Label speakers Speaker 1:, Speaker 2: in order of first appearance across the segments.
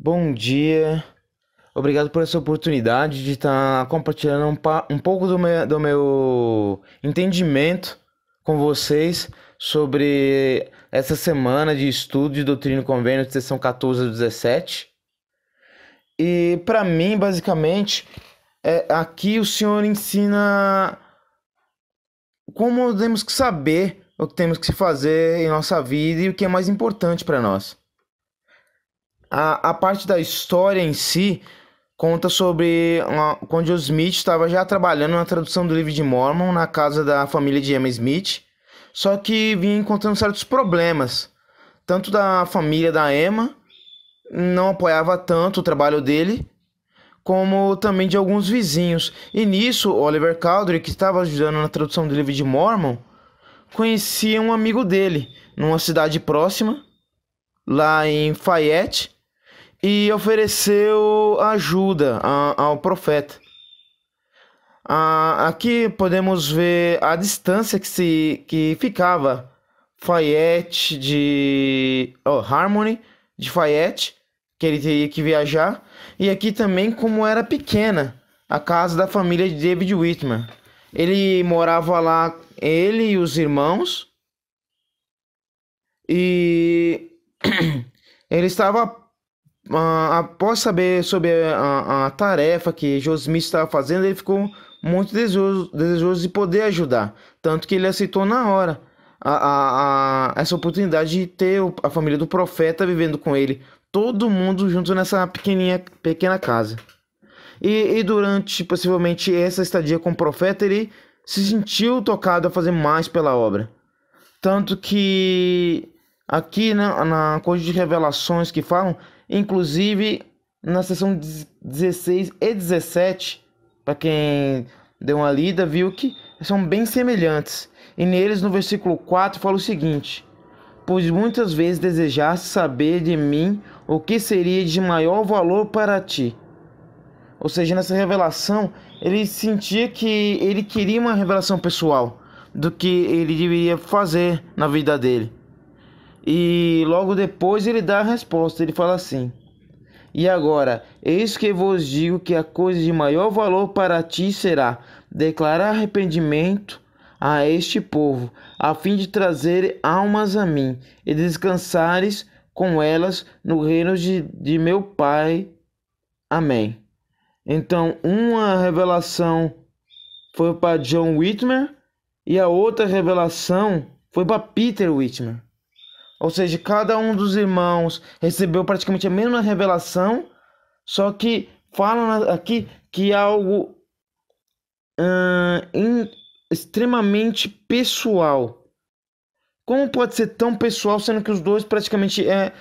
Speaker 1: Bom dia, obrigado por essa oportunidade de estar compartilhando um pouco do meu entendimento com vocês sobre essa semana de estudo de Doutrina e Convênio de sessão 14 a 17. E para mim, basicamente, aqui o senhor ensina como temos que saber o que temos que fazer em nossa vida e o que é mais importante para nós. A parte da história em si conta sobre quando o Smith estava já trabalhando na tradução do livro de Mormon na casa da família de Emma Smith, só que vinha encontrando certos problemas. Tanto da família da Emma não apoiava tanto o trabalho dele, como também de alguns vizinhos. E nisso, Oliver Cowdery, que estava ajudando na tradução do livro de Mormon, conhecia um amigo dele numa cidade próxima, lá em Fayette, e ofereceu ajuda ao profeta. Aqui podemos ver a distância que ficava Harmony de Fayette, que ele teria que viajar, e aqui também como era pequena a casa da família de David Whitman. Ele morava lá, ele e os irmãos, e ele estava após saber sobre a tarefa que Joe Smith estava fazendo, ele ficou muito desejoso de poder ajudar. Tanto que ele aceitou na hora essa oportunidade de ter a família do profeta vivendo com ele. Todo mundo junto nessa pequena casa. E durante, possivelmente, essa estadia com o profeta, ele se sentiu tocado a fazer mais pela obra. Tanto que aqui na coisa de revelações que falam, inclusive na seção 16 e 17, para quem deu uma lida, viu que são bem semelhantes. E neles, no versículo 4, fala o seguinte: pois muitas vezes desejaste saber de mim o que seria de maior valor para ti. Ou seja, nessa revelação, ele sentia que ele queria uma revelação pessoal do que ele deveria fazer na vida dele. E logo depois ele dá a resposta, ele fala assim: e agora, eis que vos digo que a coisa de maior valor para ti será declarar arrependimento a este povo, a fim de trazer almas a mim, e descansares com elas no reino de meu Pai. Amém. Então, uma revelação foi para John Whitmer e a outra revelação foi para Peter Whitmer. Ou seja, cada um dos irmãos recebeu praticamente a mesma revelação, só que falam aqui que é algo extremamente pessoal. Como pode ser tão pessoal, sendo que os dois praticamente é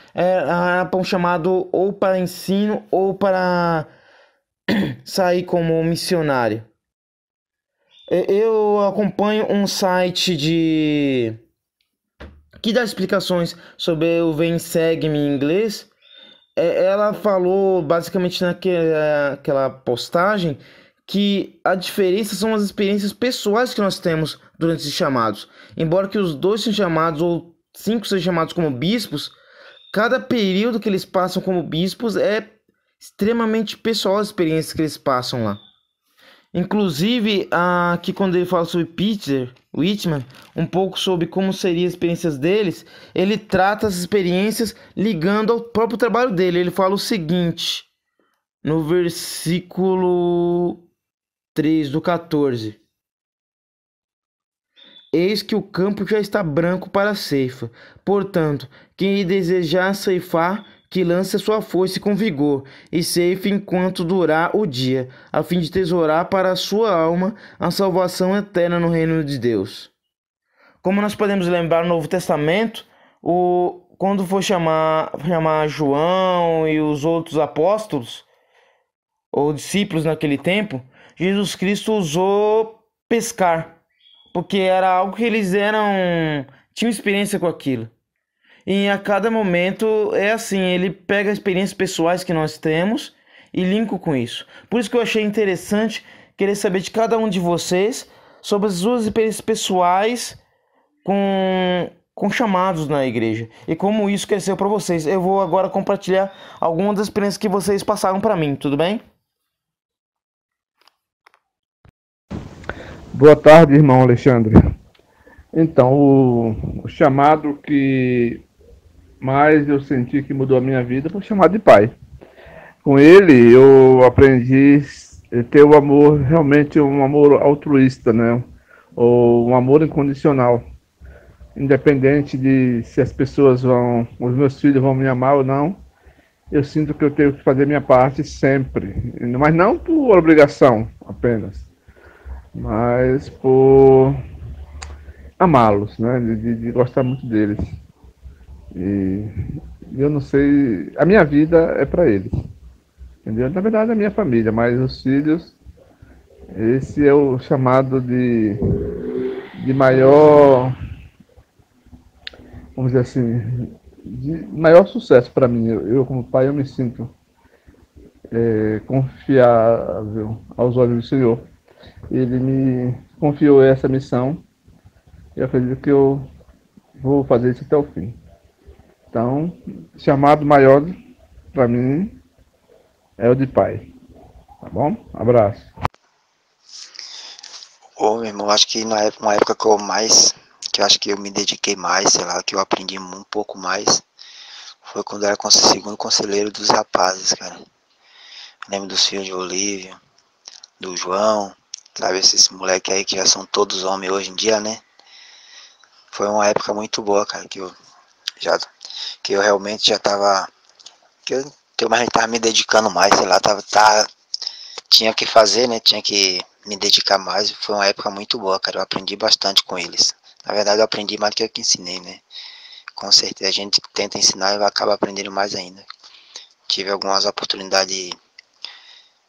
Speaker 1: um chamado ou para ensino ou para sair como missionário? Eu acompanho um site que dá explicações sobre o Vem Segue-me em inglês. Ela falou basicamente naquela postagem que a diferença são as experiências pessoais que nós temos durante esses chamados. Embora que os dois sejam chamados, ou 5 sejam chamados como bispos, cada período que eles passam como bispos é extremamente pessoal as experiências que eles passam lá. Inclusive, aqui quando ele fala sobre Peter Whitman, um pouco sobre como seriam as experiências deles, ele trata as experiências ligando ao próprio trabalho dele. Ele fala o seguinte, no versículo 3 do 14: eis que o campo já está branco para a ceifa. Portanto, quem desejar ceifar, que lance a sua foice com vigor, e ceife enquanto durar o dia, a fim de tesourar para a sua alma a salvação eterna no reino de Deus. Como nós podemos lembrar no Novo Testamento, quando for chamar João e os outros apóstolos, ou discípulos naquele tempo, Jesus Cristo usou pescar, porque era algo que eles tinham experiência com aquilo. E a cada momento é assim, ele pega as experiências pessoais que nós temos e linka com isso. Por isso que eu achei interessante querer saber de cada um de vocês sobre as suas experiências pessoais com com chamados na igreja e como isso cresceu para vocês. Eu vou agora compartilhar algumas das experiências que vocês passaram para mim, tudo bem?
Speaker 2: Boa tarde, irmão Alexandre. Então, o chamado que mais eu senti que mudou a minha vida foi o chamado de pai. Com ele, eu aprendi a ter o amor, realmente um amor altruísta, né? Ou um amor incondicional. Independente de se as pessoas os meus filhos vão me amar ou não, eu sinto que eu tenho que fazer minha parte sempre. Mas não por obrigação apenas, mas por amá-los, né? De gostar muito deles. E eu não sei, a minha vida é para eles, entendeu? Na verdade, a minha família, mas os filhos, esse é o chamado de maior, vamos dizer assim, de maior sucesso para mim. Eu, como pai, eu me sinto confiável aos olhos do Senhor. Ele me confiou essa missão e eu acredito que eu vou fazer isso até o fim. Então, chamado maior para mim é o de pai. Tá bom? Abraço.
Speaker 3: Ô, meu irmão, acho que uma época que eu acho que eu me dediquei mais, sei lá, que eu aprendi um pouco mais, foi quando eu era segundo conselheiro dos rapazes, cara. Lembro dos filhos de Olívio, do João, sabe, esses moleques aí que já são todos homens hoje em dia, né? Foi uma época muito boa, cara, que eu realmente já tava, que eu mais tava me dedicando mais, sei lá, tinha que fazer, né? Tinha que me dedicar mais. Foi uma época muito boa, cara. Eu aprendi bastante com eles. Na verdade, eu aprendi mais do que eu que ensinei, né? Com certeza, a gente tenta ensinar e acaba aprendendo mais ainda. Tive algumas oportunidades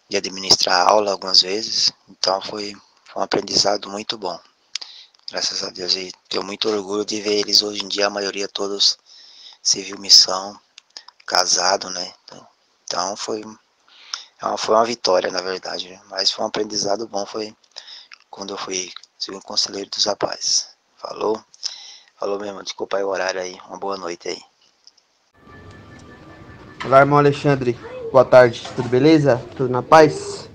Speaker 3: de administrar aula algumas vezes, então foi um aprendizado muito bom. Graças a Deus. E tenho muito orgulho de ver eles hoje em dia, a maioria todos civil missão, casado, né? Então foi uma vitória, na verdade, né? Mas foi um aprendizado bom, foi quando eu fui segundo conselheiro dos rapazes. Falou? Falou mesmo, desculpa aí o horário aí, uma boa noite aí.
Speaker 4: Olá, irmão Alexandre. Boa tarde, tudo beleza? Tudo na paz?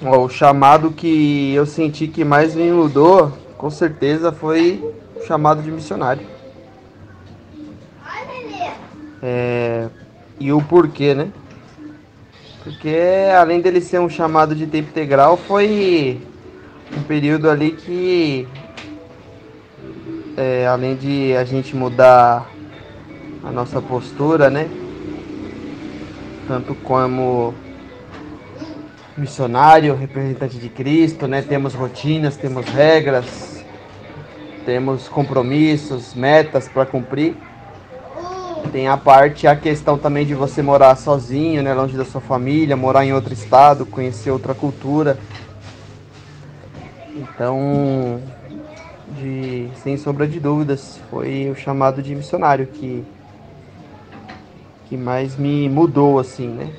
Speaker 4: Ó, o chamado que eu senti que mais me mudou, com certeza, foi o chamado de missionário. E o porquê, né? Porque além dele ser um chamado de tempo integral, foi um período ali que, além de a gente mudar a nossa postura, né? Tanto como missionário, representante de Cristo, né? Temos rotinas, temos regras, temos compromissos, metas para cumprir. Tem a questão também de você morar sozinho, né? Longe da sua família, morar em outro estado, conhecer outra cultura. Então, sem sombra de dúvidas, foi o chamado de missionário que mais me mudou, assim, né?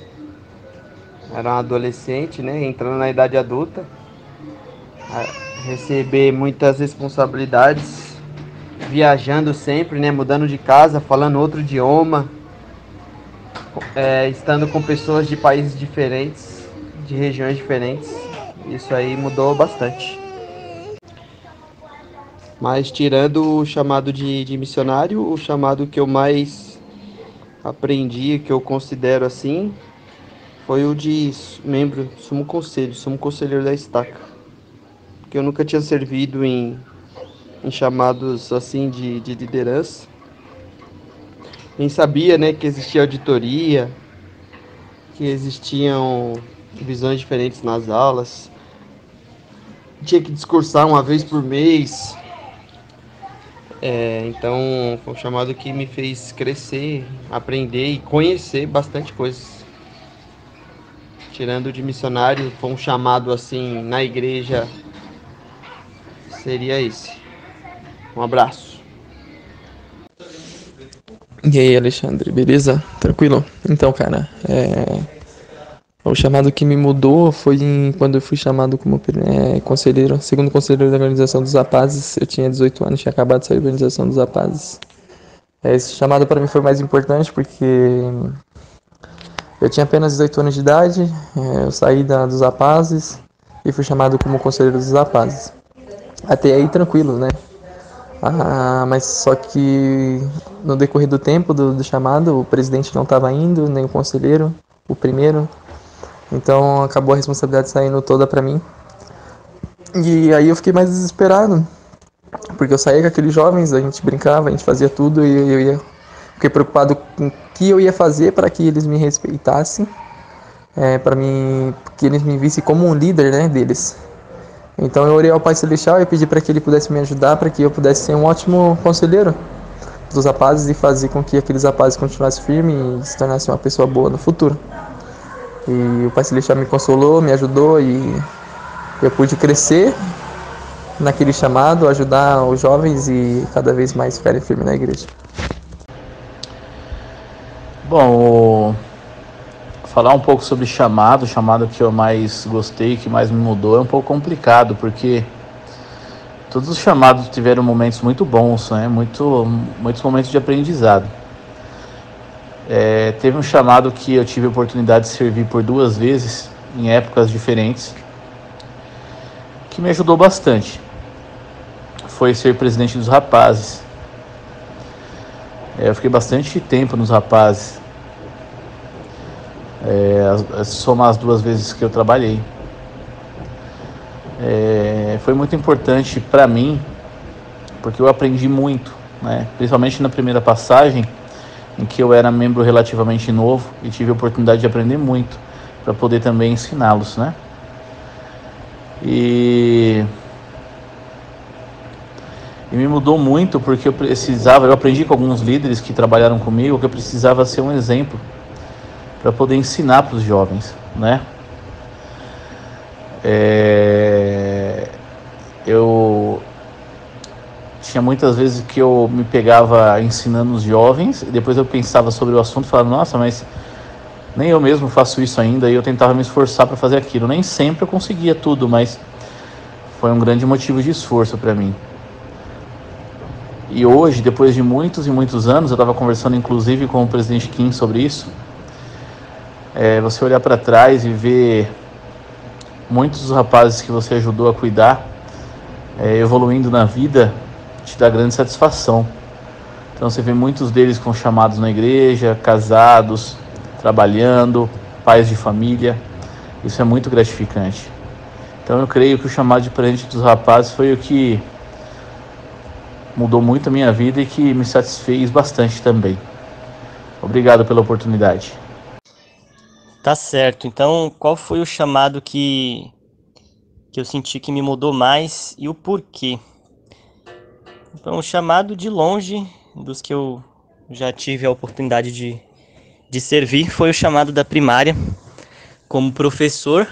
Speaker 4: Era um adolescente, né? Entrando na idade adulta, receber muitas responsabilidades, viajando sempre, né? Mudando de casa, falando outro idioma, estando com pessoas de países diferentes, de regiões diferentes. Isso aí mudou bastante. Mas tirando o chamado de missionário, o chamado que eu mais aprendi, que eu considero assim, foi o de membro, sumo conselheiro da estaca. Porque eu nunca tinha servido em chamados assim de liderança. Nem sabia, né, que existia auditoria, que existiam visões diferentes nas aulas. Tinha que discursar uma vez por mês. Então foi um chamado que me fez crescer, aprender e conhecer bastante coisas. Tirando de missionário, foi um chamado assim na igreja, seria esse. Um abraço.
Speaker 5: E aí, Alexandre, beleza? Tranquilo? Então, cara,
Speaker 4: O chamado que me mudou foi quando eu fui chamado como conselheiro, segundo conselheiro da Organização dos Rapazes. Eu tinha 18 anos, tinha acabado de sair da Organização dos Rapazes. Esse chamado para mim foi mais importante porque eu tinha apenas 18 anos de idade, eu saí dos Rapazes e fui chamado como conselheiro dos Rapazes. Até aí tranquilo, né? Mas só que no decorrer do tempo do chamado, o presidente não estava indo, nem o conselheiro, o primeiro. Então acabou a responsabilidade saindo toda pra mim. E aí eu fiquei mais desesperado, porque eu saía com aqueles jovens, a gente brincava, a gente fazia tudo e fiquei preocupado com o que eu ia fazer para que eles me respeitassem, para mim, que eles me vissem como um líder, né, deles. Então eu orei ao Pai Celestial e pedi para que ele pudesse me ajudar, para que eu pudesse ser um ótimo conselheiro dos rapazes e fazer com que aqueles rapazes continuassem firmes e se tornassem uma pessoa boa no futuro. E o Pai Celestial me consolou, me ajudou e eu pude crescer naquele chamado, ajudar os jovens e cada vez mais ficarem firmes na igreja.
Speaker 5: Bom, falar um pouco sobre chamado, o chamado que eu mais gostei, que mais me mudou, é um pouco complicado, porque todos os chamados tiveram momentos muito bons, né? Muitos momentos de aprendizado. Teve um chamado que eu tive a oportunidade de servir por 2 vezes, em épocas diferentes, que me ajudou bastante. Foi ser presidente dos rapazes. Eu fiquei bastante tempo nos rapazes. Somar as 2 vezes que eu trabalhei. Foi muito importante para mim, porque eu aprendi muito, né? Principalmente na primeira passagem, em que eu era membro relativamente novo e tive a oportunidade de aprender muito, para poder também ensiná-los, né? E me mudou muito, porque eu aprendi com alguns líderes que trabalharam comigo, que eu precisava ser um exemplo para poder ensinar para os jovens, né? Eu tinha muitas vezes que eu me pegava ensinando os jovens, e depois eu pensava sobre o assunto e falava, nossa, mas nem eu mesmo faço isso ainda, e eu tentava me esforçar para fazer aquilo. Nem sempre eu conseguia tudo, mas foi um grande motivo de esforço para mim. E hoje, depois de muitos e muitos anos, eu estava conversando inclusive com o presidente Kim sobre isso, você olhar para trás e ver muitos dos rapazes que você ajudou a cuidar evoluindo na vida, te dá grande satisfação. Então você vê muitos deles com chamados na igreja, casados, trabalhando, pais de família. Isso é muito gratificante. Então eu creio que o chamado de presidente dos rapazes foi o que mudou muito a minha vida e que me satisfez bastante também. Obrigado pela oportunidade.
Speaker 6: Tá certo. Então, qual foi o chamado que eu senti que me mudou mais e o porquê? Então, o chamado de longe, dos que eu já tive a oportunidade de servir, foi o chamado da primária como professor,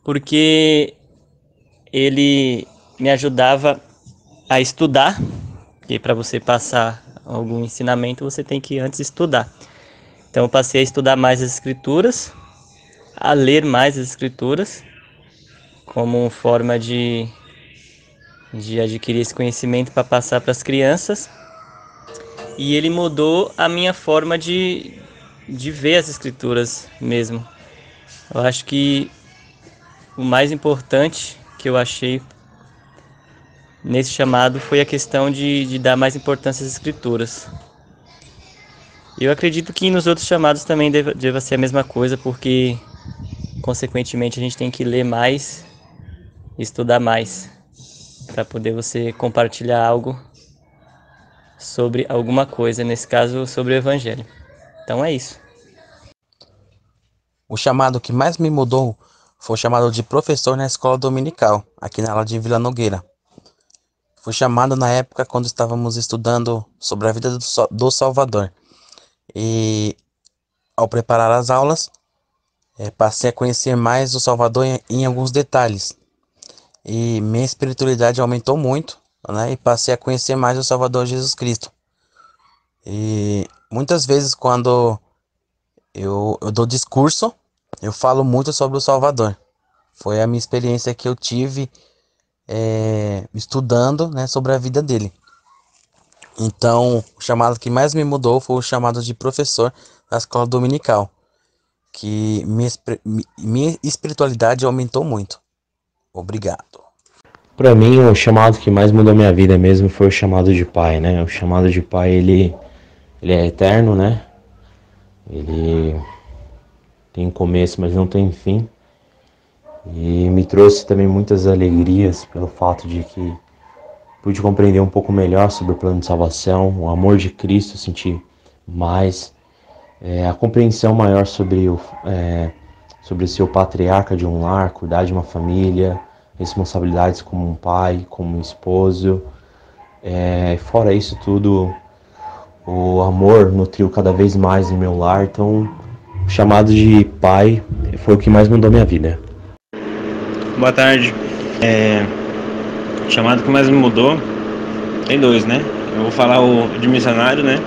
Speaker 6: porque ele me ajudava a estudar, e para você passar algum ensinamento, você tem que antes estudar. Então eu passei a estudar mais as escrituras, a ler mais as escrituras, como forma de adquirir esse conhecimento para passar para as crianças. E ele mudou a minha forma de ver as escrituras mesmo. Eu acho que o mais importante que eu achei nesse chamado foi a questão de dar mais importância às escrituras. Eu acredito que nos outros chamados também deva ser a mesma coisa, porque consequentemente a gente tem que ler mais e estudar mais para poder você compartilhar algo sobre alguma coisa, nesse caso sobre o Evangelho. Então é isso.
Speaker 7: O chamado que mais me mudou foi o chamado de professor na escola dominical, aqui na aula de Vila Nogueira. Fui chamado na época quando estávamos estudando sobre a vida do Salvador. E ao preparar as aulas, passei a conhecer mais o Salvador em alguns detalhes. E minha espiritualidade aumentou muito, né? E passei a conhecer mais o Salvador Jesus Cristo. E muitas vezes quando eu dou discurso, eu falo muito sobre o Salvador. Foi a minha experiência que eu tive estudando, né, sobre a vida dele. Então, o chamado que mais me mudou foi o chamado de professor da escola dominical, que minha espiritualidade aumentou muito. Obrigado.
Speaker 8: Para mim, o chamado que mais mudou minha vida mesmo foi o chamado de pai, né? O chamado de pai, ele é eterno, né? Ele tem começo, mas não tem fim. E me trouxe também muitas alegrias pelo fato de que pude compreender um pouco melhor sobre o plano de salvação, o amor de Cristo, sentir mais, a compreensão maior sobre ser o patriarca de um lar, cuidar de uma família, responsabilidades como um pai, como um esposo. Fora isso tudo, o amor nutriu cada vez mais em meu lar, então o chamado de pai foi o que mais mudou minha vida.
Speaker 9: Boa tarde. O chamado que mais me mudou, tem dois, né? Eu vou falar o de missionário, né?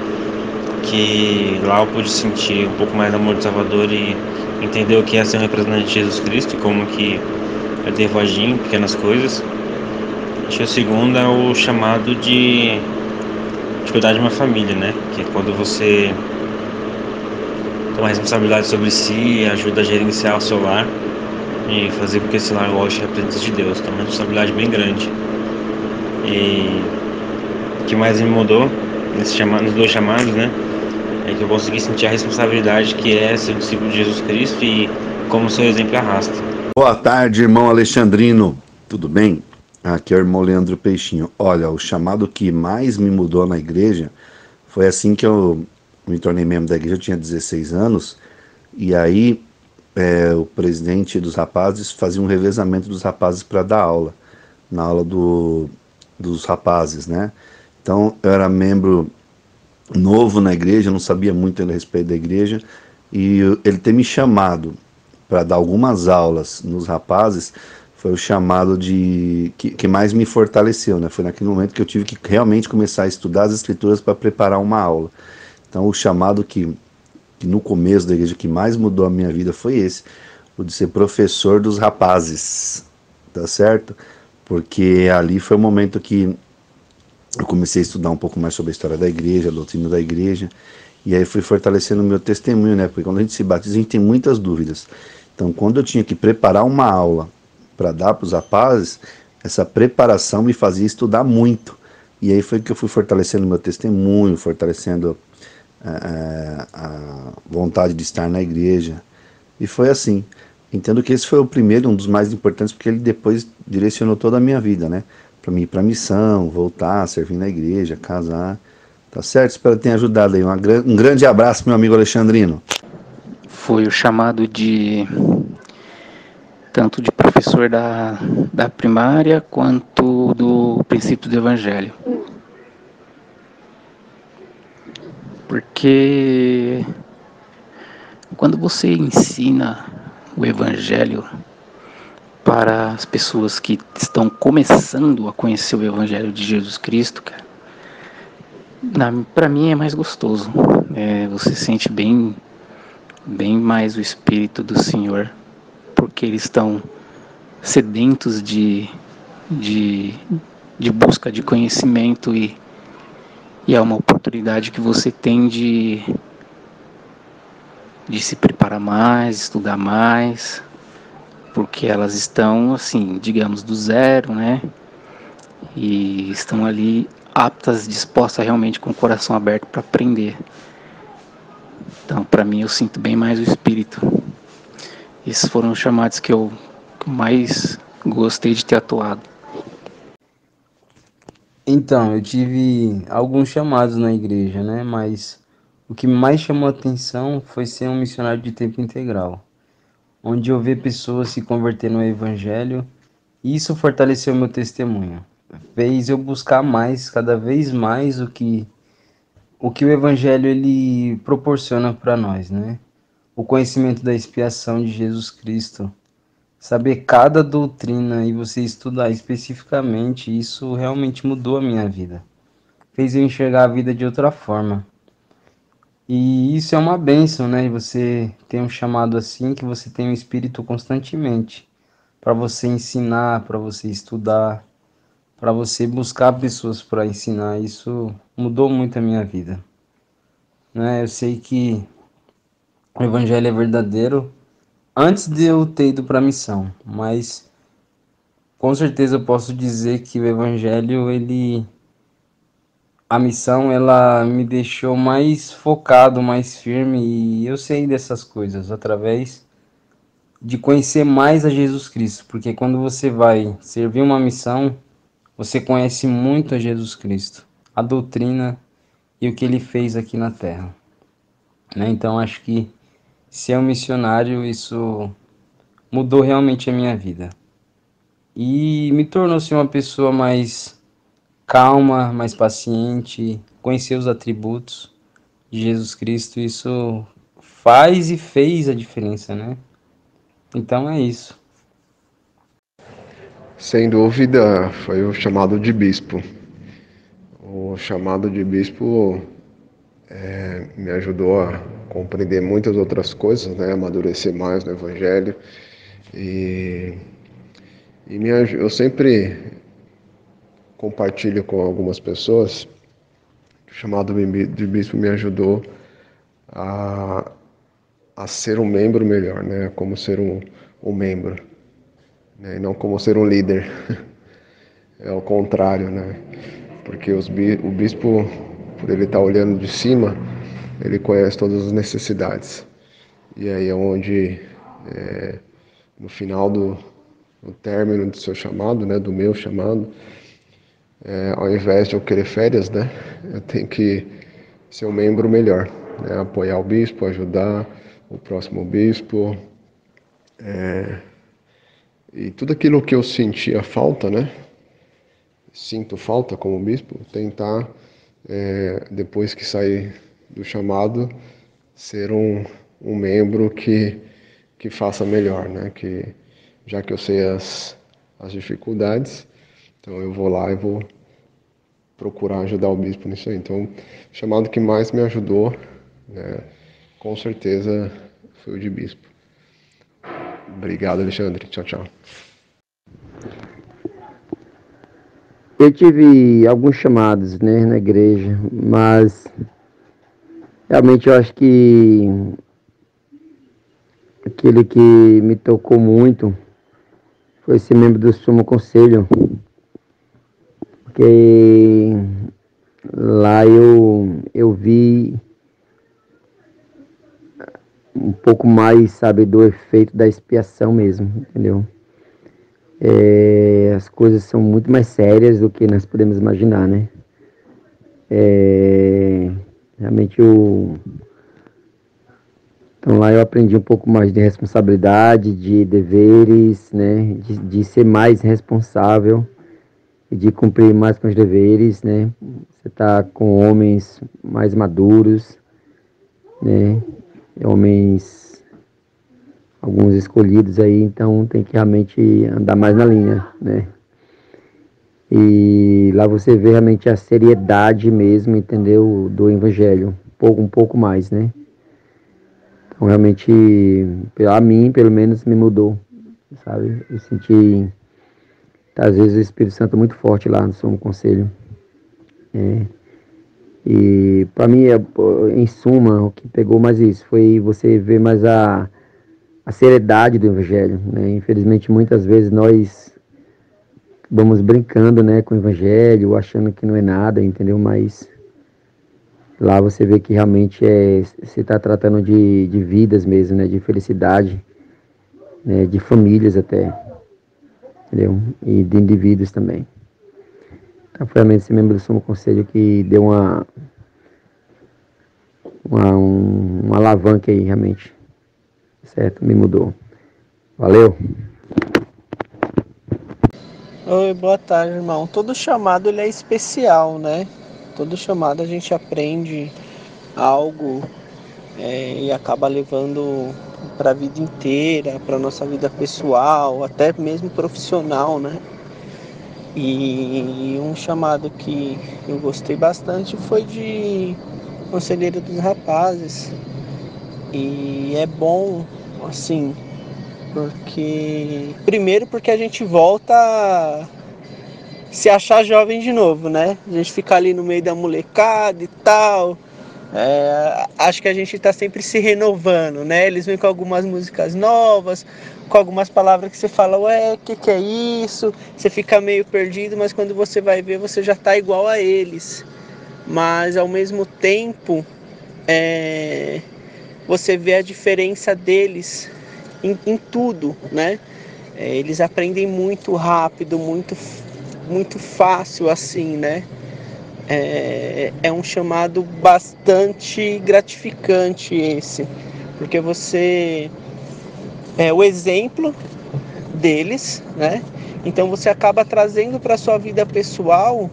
Speaker 9: Que lá eu pude sentir um pouco mais do amor do Salvador e entender o que é ser um representante de Jesus Cristo e como que eu devo agir em pequenas coisas. E o segundo é o chamado de cuidar de uma família, né? Que é quando você toma responsabilidade sobre si, ajuda a gerenciar o seu lar e fazer com que esse lar hoje represente de Deus. Então é uma responsabilidade bem grande. E o que mais me mudou nos dois chamados, né? É que eu consegui sentir a responsabilidade que é ser um discípulo de Jesus Cristo e como seu exemplo arrasta.
Speaker 10: Boa tarde, irmão Alexandrino. Tudo bem? Aqui é o irmão Leandro Peixinho. Olha, o chamado que mais me mudou na igreja foi assim que eu me tornei membro da igreja. Eu tinha 16 anos e aí o presidente dos rapazes fazia um revezamento dos rapazes para dar aula, na aula dos rapazes, né? Então eu era membro novo na igreja, não sabia muito a respeito da igreja, e ele ter me chamado para dar algumas aulas nos rapazes foi o chamado que mais me fortaleceu, né? Foi naquele momento que eu tive que realmente começar a estudar as escrituras para preparar uma aula. Então o chamado que no começo da igreja que mais mudou a minha vida foi esse, o de ser professor dos rapazes, tá certo? Porque ali foi o momento que eu comecei a estudar um pouco mais sobre a história da igreja, a doutrina da igreja, e aí fui fortalecendo o meu testemunho, né? Porque quando a gente se batiza, a gente tem muitas dúvidas. Então, quando eu tinha que preparar uma aula para dar para os rapazes, essa preparação me fazia estudar muito. E aí foi que eu fui fortalecendo o meu testemunho, fortalecendo a vontade de estar na igreja. E foi assim. Entendo que esse foi o primeiro, um dos mais importantes, porque ele depois direcionou toda a minha vida, né? Para mim ir para missão, voltar, servir na igreja, casar. Tá certo? Espero que tenha ajudado aí. Um grande abraço, meu amigo Alexandrino.
Speaker 11: Foi o chamado tanto de professor da primária quanto do princípio do evangelho. Porque quando você ensina o evangelho para as pessoas que estão começando a conhecer o evangelho de Jesus Cristo, cara, para mim é mais gostoso. Você sente bem mais o Espírito do Senhor, porque eles estão sedentos de busca de conhecimento e é uma oportunidade que você tem de se preparar mais, estudar mais, porque elas estão, assim, digamos, do zero, né? E estão ali aptas, dispostas realmente com o coração aberto para aprender. Então, para mim, eu sinto bem mais o Espírito. Esses foram os chamados que eu mais gostei de ter atuado.
Speaker 12: Então, eu tive alguns chamados na igreja, né? Mas o que mais chamou a atenção foi ser um missionário de tempo integral, onde eu ver pessoas se convertendo ao evangelho, e isso fortaleceu meu testemunho. Fez eu buscar mais, cada vez mais, o que o evangelho ele proporciona para nós, né? O conhecimento da expiação de Jesus Cristo, saber cada doutrina e você estudar especificamente, isso realmente mudou a minha vida. Fez eu enxergar a vida de outra forma. E isso é uma bênção, né? E você tem um chamado assim, que você tem um espírito constantemente para você ensinar, para você estudar, para você buscar pessoas para ensinar. Isso mudou muito a minha vida, né? Eu sei que o evangelho é verdadeiro antes de eu ter ido para a missão, mas com certeza eu posso dizer que o evangelho, a missão, ela me deixou mais focado, mais firme, e eu sei dessas coisas através de conhecer mais a Jesus Cristo, porque quando você vai servir uma missão, você conhece muito a Jesus Cristo, a doutrina e o que ele fez aqui na Terra, né? Então acho que ser um missionário, isso mudou realmente a minha vida e me tornou-se uma pessoa mais calma, mais paciente, conhecer os atributos de Jesus Cristo. Isso faz e fez a diferença, né? Então é isso.
Speaker 13: Sem dúvida, foi o chamado de bispo. O chamado de bispo me ajudou a compreender muitas outras coisas, né? Amadurecer mais no Evangelho. E eu sempre compartilho com algumas pessoas. O chamado de bispo me ajudou a ser um membro melhor, né? Como ser um membro, né? E não como ser um líder. É o contrário, né? Porque o bispo, por ele estar olhando de cima, ele conhece todas as necessidades. E aí é onde, no final no término do seu chamado, né, do meu chamado, ao invés de eu querer férias, né, eu tenho que ser um membro melhor, né, apoiar o bispo, ajudar o próximo bispo, e tudo aquilo que eu sentia falta, né, sinto falta como bispo, tentar, depois que sair do chamado, ser um membro que faça melhor, né, que já que eu sei as dificuldades, então eu vou lá e vou procurar ajudar o bispo nisso aí. Então, o chamado que mais me ajudou, né, com certeza, foi o de bispo. Obrigado, Alexandre. Tchau, tchau.
Speaker 14: Eu tive alguns chamados, né, na igreja, mas realmente eu acho que aquele que me tocou muito foi ser membro do Sumo Conselho, porque lá eu vi um pouco mais, sabe, do efeito da expiação mesmo, entendeu? As coisas são muito mais sérias do que nós podemos imaginar, né? Realmente então lá eu aprendi um pouco mais de responsabilidade, de deveres, né? De ser mais responsável e de cumprir mais com os deveres, né? Você tá com homens mais maduros, né? Homens, alguns escolhidos aí, então tem que realmente andar mais na linha, né? E lá você vê realmente a seriedade mesmo, entendeu? Do evangelho, um pouco mais, né? Então realmente, a mim, pelo menos, me mudou, sabe? Eu senti, às vezes, o Espírito Santo muito forte lá no Sumo Conselho. E para mim, em suma, o que pegou mais isso foi você ver mais a seriedade do evangelho, né? Infelizmente, muitas vezes nós vamos brincando, né, com o evangelho, achando que não é nada, entendeu? Mas lá você vê que realmente você está tratando de vidas mesmo, né, de felicidade, né, de famílias até, entendeu? E de indivíduos também. Então foi realmente esse membro do Sumo Conselho que deu uma alavanca aí, realmente, certo? Me mudou. Valeu!
Speaker 15: Oi, boa tarde, irmão. Todo chamado ele é especial, né? Todo chamado a gente aprende algo e acaba levando para a vida inteira, para nossa vida pessoal, até mesmo profissional, né? E um chamado que eu gostei bastante foi de conselheiro dos rapazes. E é bom, assim, porque a gente volta a se achar jovem de novo, né? A gente fica ali no meio da molecada e tal. Acho que a gente está sempre se renovando, né? Eles vêm com algumas músicas novas, com algumas palavras que você fala, ué, o que é isso? Você fica meio perdido, mas quando você vai ver, você já está igual a eles. Mas ao mesmo tempo, você vê a diferença deles em tudo, né? Eles aprendem muito rápido, muito fácil assim, né? É um chamado bastante gratificante esse, porque você é o exemplo deles, né? Então você acaba trazendo para sua vida pessoal,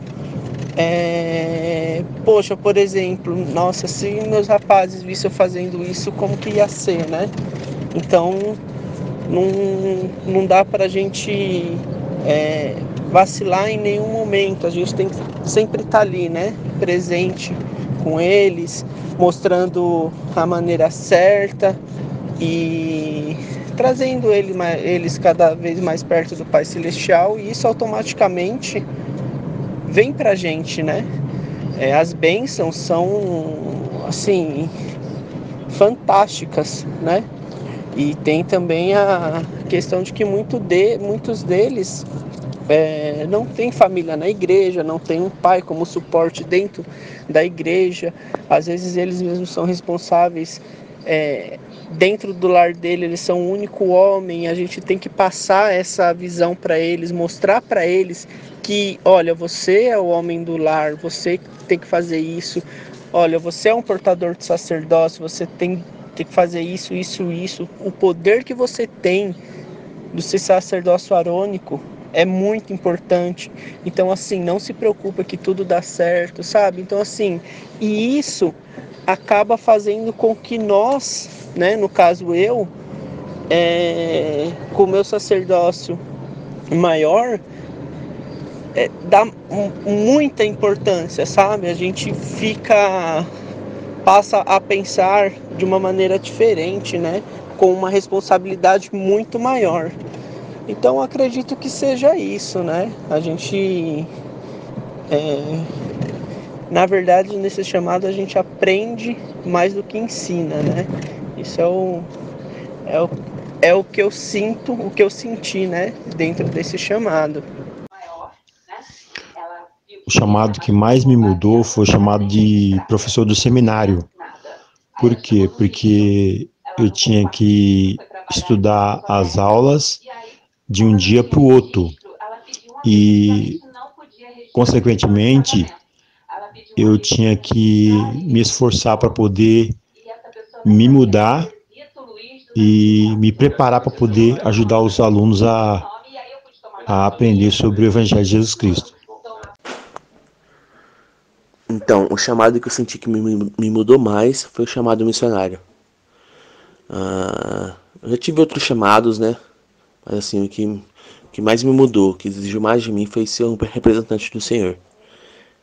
Speaker 15: poxa, por exemplo, nossa, se meus rapazes vissem eu fazendo isso, como que ia ser, né? Então não dá pra gente vacilar em nenhum momento. A gente tem que sempre estar ali, né? Presente com eles, mostrando a maneira certa e trazendo eles cada vez mais perto do Pai Celestial, e isso automaticamente vem pra gente, né? As bênçãos são, assim, fantásticas, né? E tem também a questão de que muitos deles não tem família na igreja, não tem um pai como suporte dentro da igreja. Às vezes eles mesmos são responsáveis, dentro do lar dele, eles são o único homem. A gente tem que passar essa visão para eles, mostrar para eles que, olha, você é o homem do lar, você tem que fazer isso. Olha, você é um portador de sacerdócio, você tem que fazer isso. O poder que você tem do ser sacerdócio arônico é muito importante. Então, assim, não se preocupa que tudo dá certo, sabe? Então, assim, e isso acaba fazendo com que nós, né, no caso eu, com o meu sacerdócio maior, dá muita importância, sabe? A gente passa a pensar de uma maneira diferente, né? Com uma responsabilidade muito maior. Então acredito que seja isso, né? A gente, na verdade, nesse chamado a gente aprende mais do que ensina, né? Isso é o que eu sinto, o que eu senti, né? Dentro desse chamado.
Speaker 16: O chamado que mais me mudou foi o chamado de professor do seminário. Por quê? Porque eu tinha que estudar as aulas de um dia para o outro. E, consequentemente, eu tinha que me esforçar para poder me mudar e me preparar para poder ajudar os alunos a aprender sobre o Evangelho de Jesus Cristo.
Speaker 17: Então, o chamado que eu senti que me mudou mais foi o chamado missionário. Eu já tive outros chamados, né? Mas assim, o que mais me mudou, que exigiu mais de mim, foi ser um representante do Senhor.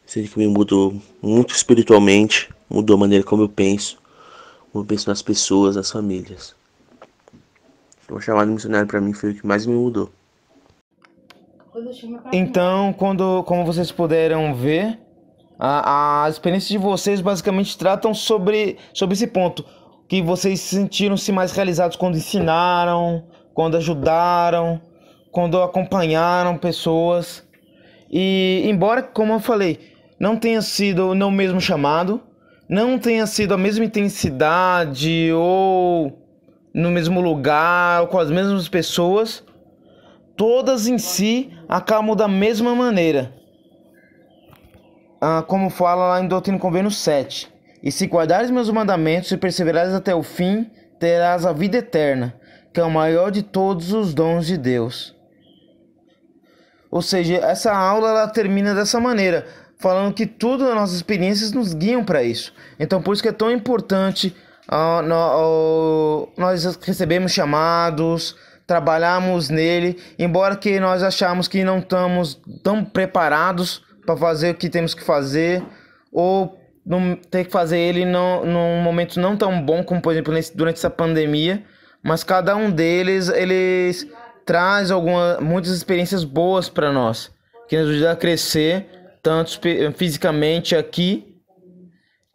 Speaker 17: Isso que me mudou muito espiritualmente, mudou a maneira como eu penso nas pessoas, nas famílias. O chamado missionário para mim foi o que mais me mudou.
Speaker 1: Então, como vocês puderam ver, as experiências de vocês basicamente tratam sobre esse ponto, que vocês sentiram-se mais realizados quando ensinaram, quando ajudaram, quando acompanharam pessoas. E embora, como eu falei, não tenha sido no mesmo chamado, não tenha sido a mesma intensidade ou no mesmo lugar ou com as mesmas pessoas, todas em si acabam da mesma maneira. Como fala lá em Doutrina e Convênio 7. E se guardares meus mandamentos e perseverares até o fim, terás a vida eterna, que é o maior de todos os dons de Deus. Ou seja, essa aula ela termina dessa maneira, falando que tudo nas nossas experiências nos guiam para isso. Então por isso que é tão importante nós recebemos chamados, trabalhamos nele, embora que nós achamos que não estamos tão preparados para fazer o que temos que fazer, ou ter que fazer ele num momento não tão bom como, por exemplo, durante essa pandemia, mas cada um deles, eles traz muitas experiências boas para nós, que nos ajuda a crescer, tanto fisicamente aqui,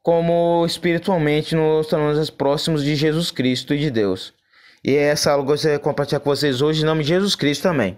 Speaker 1: como espiritualmente, nos tornando próximos de Jesus Cristo e de Deus. E essa aula eu gostaria de compartilhar com vocês hoje, em nome de Jesus Cristo também.